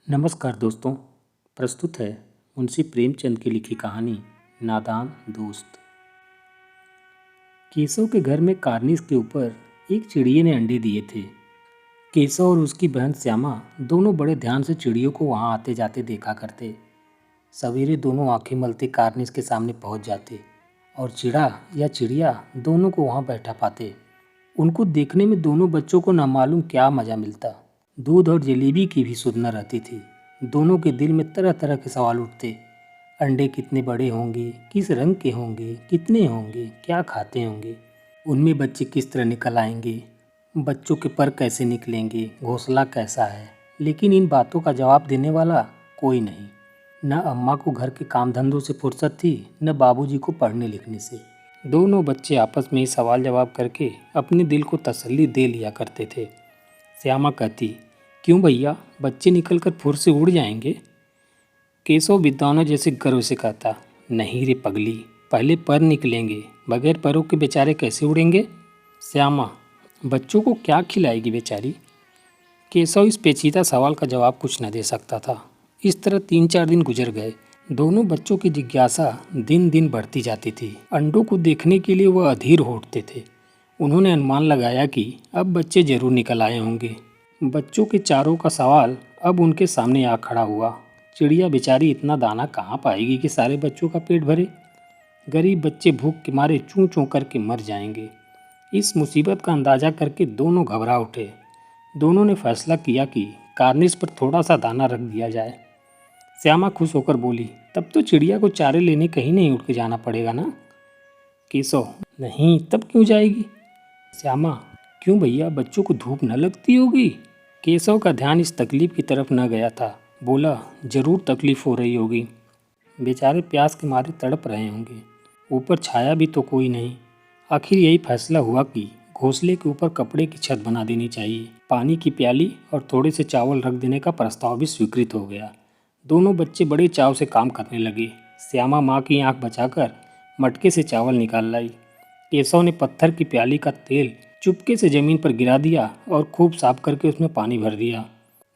नमस्कार दोस्तों। प्रस्तुत है मुंशी प्रेमचंद की लिखी कहानी नादान दोस्त। केशव के घर में कार्निस के ऊपर एक चिड़िए ने अंडे दिए थे। केशव और उसकी बहन श्यामा दोनों बड़े ध्यान से चिड़ियों को वहां आते जाते देखा करते। सवेरे दोनों आंखें मलते कार्निस के सामने पहुंच जाते और चिड़ा या चिड़िया दोनों को वहां बैठा पाते। उनको देखने में दोनों बच्चों को न मालूम क्या मजा मिलता। दूध और जलेबी की भी सुध न रहती थी। दोनों के दिल में तरह तरह के सवाल उठते। अंडे कितने बड़े होंगे, किस रंग के होंगे, कितने होंगे, क्या खाते होंगे, उनमें बच्चे किस तरह निकल आएंगे, बच्चों के पर कैसे निकलेंगे, घोंसला कैसा है। लेकिन इन बातों का जवाब देने वाला कोई नहीं। न अम्मा को घर के काम धंधों से फुर्सत थी, न बाबूजी को पढ़ने लिखने से। दोनों बच्चे आपस में ही सवाल जवाब करके अपने दिल को तसल्ली दे लिया करते थे। श्यामा कहती, क्यों भैया, बच्चे निकलकर फुर से उड़ जाएंगे? केशव विद्वानों जैसे गर्व से कहता, नहीं रे पगली, पहले पर निकलेंगे, बगैर परों के बेचारे कैसे उड़ेंगे? श्यामा, बच्चों को क्या खिलाएगी बेचारी? केशव इस पेचीदा सवाल का जवाब कुछ न दे सकता था। इस तरह 3-4 दिन गुजर गए। दोनों बच्चों की जिज्ञासा दिन दिन बढ़ती जाती थी। अंडों को देखने के लिए वह अधीर हो उठते थे। उन्होंने अनुमान लगाया कि अब बच्चे जरूर निकल आए होंगे। बच्चों के चारों का सवाल अब उनके सामने आ खड़ा हुआ। चिड़िया बेचारी इतना दाना कहाँ पाएगी कि सारे बच्चों का पेट भरे? गरीब बच्चे भूख के मारे चूं चूं करके मर जाएंगे। इस मुसीबत का अंदाजा करके दोनों घबरा उठे। दोनों ने फैसला किया कि कार्निस पर थोड़ा सा दाना रख दिया जाए। श्यामा खुश होकर बोली, तब तो चिड़िया को चारे लेने कहीं नहीं उठ के जाना पड़ेगा ना? केशव, नहीं, तब क्यों जाएगी? श्यामा, क्यों भैया, बच्चों को धूप न लगती होगी? केशव का ध्यान इस तकलीफ की तरफ न गया था। बोला, जरूर तकलीफ हो रही होगी। बेचारे प्यास के मारे तड़प रहे होंगे। ऊपर छाया भी तो कोई नहीं। आखिर यही फैसला हुआ कि घोंसले के ऊपर कपड़े की छत बना देनी चाहिए। पानी की प्याली और थोड़े से चावल रख देने का प्रस्ताव भी स्वीकृत हो गया। दोनों बच्चे बड़े चाव से काम करने लगे। श्यामा माँ की आंख बचाकर मटके से चावल निकाल लाई। केशव ने पत्थर की प्याली का तेल चुपके से जमीन पर गिरा दिया और खूब साफ करके उसमें पानी भर दिया।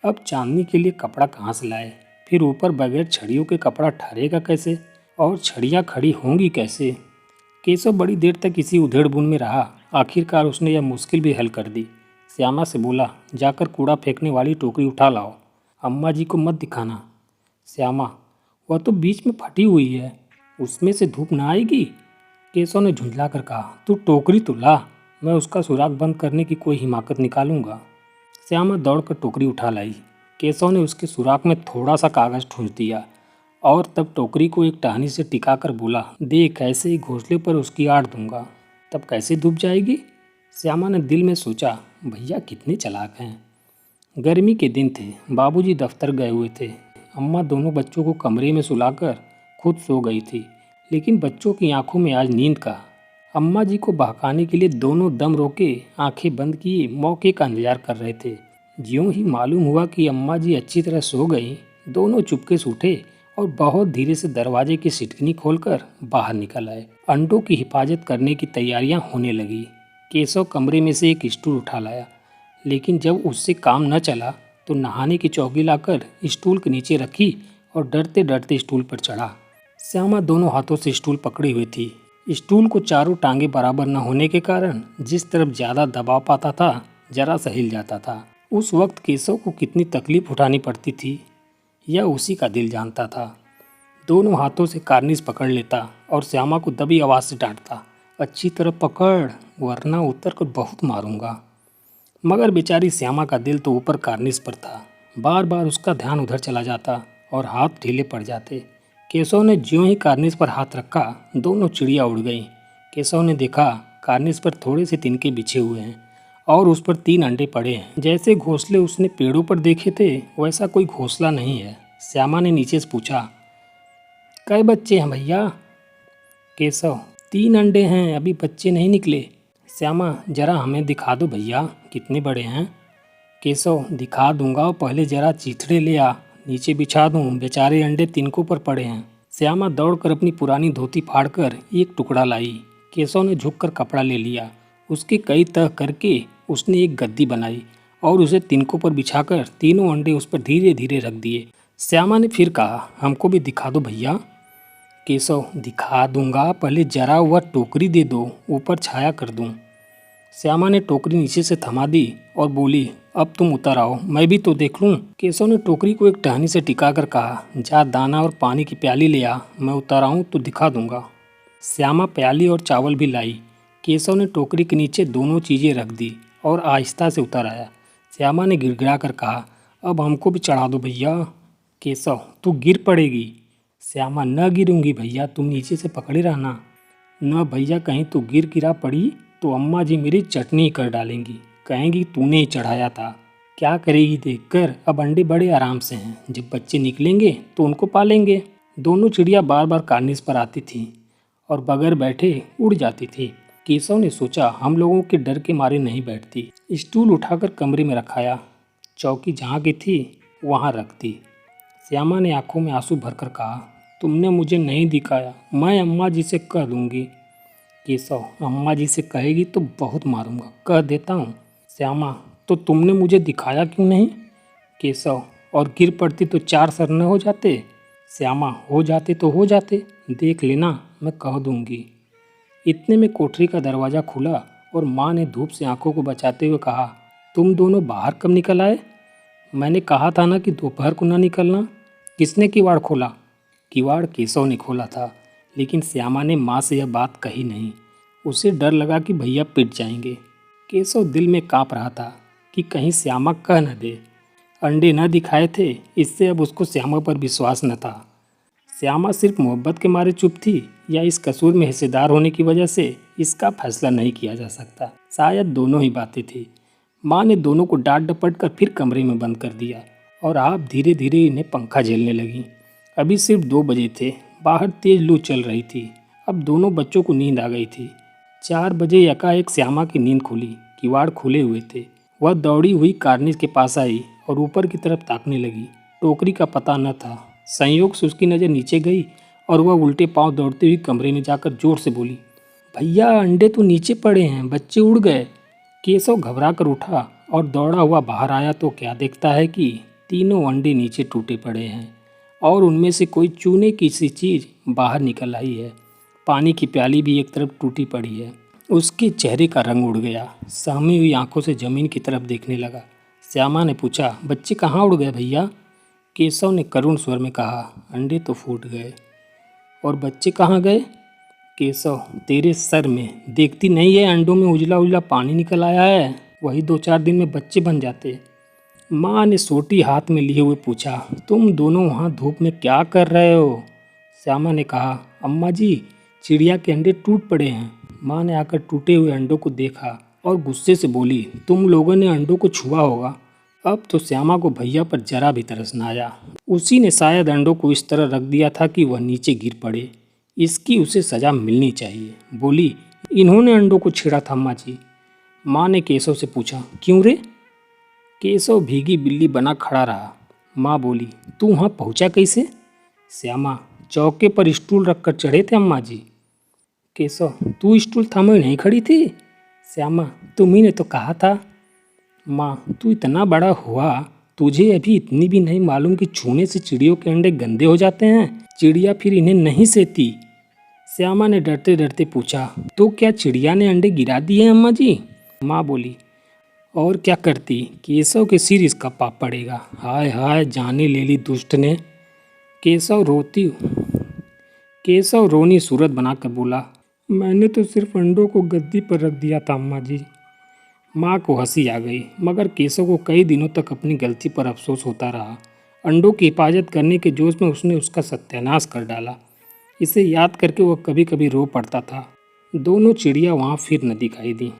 अब चांदनी के लिए कपड़ा कहाँ से लाए? फिर ऊपर बगैर छड़ियों के कपड़ा ठहरेगा कैसे? और छड़ियाँ खड़ी होंगी कैसे? केशव बड़ी देर तक इसी उधेड़-बुन में रहा। आखिरकार उसने यह मुश्किल भी हल कर दी। श्यामा से बोला, जाकर कूड़ा फेंकने वाली टोकरी उठा लाओ। अम्मा जी को मत दिखाना। श्यामा, वह तो बीच में फटी हुई है, उसमें से धूप न आएगी? केशव ने झुंझला कर कहा, तू टोकरी तो ला, मैं उसका सुराख बंद करने की कोई हिमाकत निकालूंगा। श्यामा दौड़कर टोकरी उठा लाई। केशव ने उसके सुराख में थोड़ा सा कागज ठूंस दिया और तब टोकरी को एक टहनी से टिकाकर बोला, देख, ऐसे ही घोंसले पर उसकी आड़ दूंगा, तब कैसे धूप जाएगी? श्यामा ने दिल में सोचा, भैया कितने चालाक हैं। गर्मी के दिन थे, बाबूजी दफ्तर गए हुए थे। अम्मा दोनों बच्चों को कमरे में सुलाकर खुद सो गई थी, लेकिन बच्चों की आंखों में आज नींद का। अम्मा जी को बहकाने के लिए दोनों दम रोके आंखें बंद किए मौके का इंतजार कर रहे थे। ज्यों ही मालूम हुआ कि अम्मा जी अच्छी तरह सो गई, दोनों चुपके से उठे और बहुत धीरे से दरवाजे की सिटकनी खोलकर बाहर निकल आए। अंडों की हिफाजत करने की तैयारियां होने लगी। केशव कमरे में से एक स्टूल उठा लाया, लेकिन जब उससे काम न चला तो नहाने की चौकी लाकर स्टूल के नीचे रखी और डरते डरते स्टूल पर चढ़ा। श्यामा दोनों हाथों से स्टूल पकड़ी हुई थी। स्टूल को चारों टांगे बराबर न होने के कारण जिस तरफ ज़्यादा दबाव पाता था, जरा सा हिल जाता था। उस वक्त केशव को कितनी तकलीफ उठानी पड़ती थी, यह उसी का दिल जानता था। दोनों हाथों से कार्निस पकड़ लेता और श्यामा को दबी आवाज़ से डांटता, अच्छी तरह पकड़, वरना उतर कर बहुत मारूंगा। मगर बेचारी श्यामा का दिल तो ऊपर कार्निस पर था। बार बार उसका ध्यान उधर चला जाता और हाथ ढीले पड़ जाते। केशव ने ज्यों ही कार्निस पर हाथ रखा, दोनों चिड़िया उड़ गईं। केशव ने देखा कार्निस पर थोड़े से तिनके बिछे हुए हैं और उस पर 3 अंडे पड़े हैं। जैसे घोंसले उसने पेड़ों पर देखे थे, वैसा कोई घोंसला नहीं है। श्यामा ने नीचे से पूछा, कै बच्चे हैं भैया? केशव, 3 अंडे हैं, अभी बच्चे नहीं निकले। श्यामा, जरा हमें दिखा दो भैया, कितने बड़े हैं? केशव, दिखा दूंगा, पहले जरा चीथड़े ले आ, नीचे बिछा दूं, बेचारे अंडे तिनकों पर पड़े हैं। श्यामा दौड़कर अपनी पुरानी धोती फाड़कर एक टुकड़ा लाई। केशव ने झुककर कपड़ा ले लिया। उसके कई तह करके उसने एक गद्दी बनाई और उसे तिनकों पर बिछाकर तीनों अंडे उस पर धीरे धीरे रख दिए। श्यामा ने फिर कहा, हमको भी दिखा दो भैया। केशव, दिखा दूंगा, पहले जरा वह टोकरी दे दो, ऊपर छाया कर दूं। श्यामा ने टोकरी नीचे से थमा दी और बोली, अब तुम उतर आओ, मैं भी तो देख लूं। केशव ने टोकरी को एक टहनी से टिका कर कहा, जा दाना और पानी की प्याली ले आ, मैं उतर आऊं तो दिखा दूंगा। श्यामा प्याली और चावल भी लाई। केशव ने टोकरी के नीचे दोनों चीज़ें रख दी और आहिस्ता से उतर आया। श्यामा ने गिड़गिड़ा कर कहा, अब हमको भी चढ़ा दो भैया। केशव, तू गिर पड़ेगी। श्यामा, न गिरूंगी भैया, तुम नीचे से पकड़े रहना। न भैया, कहीं तू गिरा पड़ी तो अम्मा जी मेरी चटनी कर डालेंगी, कहेंगी तूने ही चढ़ाया था। क्या करेगी देखकर, अब अंडे बड़े आराम से हैं, जब बच्चे निकलेंगे तो उनको पालेंगे। दोनों चिड़िया बार बार कार्निस पर आती थीं और बगैर बैठे उड़ जाती थी। केशव ने सोचा, हम लोगों के डर के मारे नहीं बैठती। स्टूल उठाकर कमरे में रखाया, चौकी जहाँ की थी वहाँ रख दी। श्यामा ने आंखों में आंसू भरकर कहा, तुमने मुझे नहीं दिखाया, मैं अम्मा जी से कह दूंगी। केशव, अम्मा जी से कहेगी तो बहुत मारूंगा, कह देता हूँ। श्यामा, तो तुमने मुझे दिखाया क्यों नहीं? केशव, और गिर पड़ती तो 4 सर न हो जाते? श्यामा, हो जाते तो हो जाते, देख लेना, मैं कह दूंगी। इतने में कोठरी का दरवाज़ा खुला और माँ ने धूप से आंखों को बचाते हुए कहा, तुम दोनों बाहर कब निकल आए? मैंने कहा था ना कि दोपहर को ना निकलना। किसने किवाड़ खोला? किवाड़ केशव ने खोला था, लेकिन श्यामा ने माँ से यह बात कही नहीं। उसे डर लगा कि भैया पिट जाएंगे। केशव दिल में काँप रहा था कि कहीं श्यामा कह न दे। अंडे न दिखाए थे, इससे अब उसको श्यामा पर विश्वास न था। श्यामा सिर्फ मोहब्बत के मारे चुप थी या इस कसूर में हिस्सेदार होने की वजह से, इसका फैसला नहीं किया जा सकता। शायद दोनों ही बातें थी। माँ ने दोनों को डांट डपट कर फिर कमरे में बंद कर दिया और आप धीरे धीरे इन्हें पंखा झेलने लगी। अभी सिर्फ 2 बजे थे, बाहर तेज लू चल रही थी। अब दोनों बच्चों को नींद आ गई थी। 4 बजे एकाएक श्यामा की नींद खुली। किवाड़ खुले हुए थे। वह दौड़ी हुई कार्निस के पास आई और ऊपर की तरफ ताकने लगी। टोकरी का पता न था। संयोग से उसकी नज़र नीचे गई और वह उल्टे पांव दौड़ते हुए कमरे में जाकर जोर से बोली, भैया अंडे तो नीचे पड़े हैं, बच्चे उड़ गए। केशव घबरा कर उठा और दौड़ा हुआ बाहर आया तो क्या देखता है कि तीनों अंडे नीचे टूटे पड़े हैं और उनमें से कोई चूने की सी चीज़ बाहर निकल आई है। पानी की प्याली भी एक तरफ टूटी पड़ी है। उसके चेहरे का रंग उड़ गया। सहमी हुई आंखों से ज़मीन की तरफ देखने लगा। श्यामा ने पूछा, बच्चे कहाँ उड़ गए भैया? केशव ने करुण स्वर में कहा, अंडे तो फूट गए। और बच्चे कहाँ गए? केशव, तेरे सर में देखती नहीं है, अंडों में उजला उजला पानी निकल आया है, वही 2-4 दिन में बच्चे बन जाते। माँ ने सोटी हाथ में लिए हुए पूछा, तुम दोनों वहाँ धूप में क्या कर रहे हो? श्यामा ने कहा, अम्मा जी, चिड़िया के अंडे टूट पड़े हैं। माँ ने आकर टूटे हुए अंडों को देखा और गुस्से से बोली, तुम लोगों ने अंडों को छुआ होगा। अब तो श्यामा को भैया पर जरा भी तरस न आया। उसी ने शायद अंडों को इस तरह रख दिया था कि वह नीचे गिर पड़े। इसकी उसे सज़ा मिलनी चाहिए। बोली, इन्होंने अंडों को छेड़ा था अम्मा जी। माँ ने केशव से पूछा, क्यों रे? केशव भीगी बिल्ली बना खड़ा रहा। माँ बोली, तू वहाँ पहुँचा कैसे? श्यामा, चौके पर स्टूल रखकर चढ़े थे अम्मा जी। केशव, तू स्टूल थामे नहीं खड़ी थी? श्यामा, तुम्ही ने तो कहा था। माँ, तू इतना बड़ा हुआ, तुझे अभी इतनी भी नहीं मालूम कि छूने से चिड़ियों के अंडे गंदे हो जाते हैं? चिड़िया फिर इन्हें नहीं सहती। श्यामा ने डरते डरते पूछा, तो क्या चिड़िया ने अंडे गिरा दिए अम्मा जी? माँ बोली, और क्या करती, केशव के सिर इसका पाप पड़ेगा। हाय हाय, जाने ले ली दुष्ट ने। केशव रोनी सूरत बनाकर बोला, मैंने तो सिर्फ अंडों को गद्दी पर रख दिया था अम्मा जी। माँ को हंसी आ गई, मगर केशव को कई दिनों तक अपनी गलती पर अफसोस होता रहा। अंडों की हिफाजत करने के जोश में उसने उसका सत्यानाश कर डाला। इसे याद करके वह कभी कभी रो पड़ता था। दोनों चिड़िया वहाँ फिर न दिखाई दी।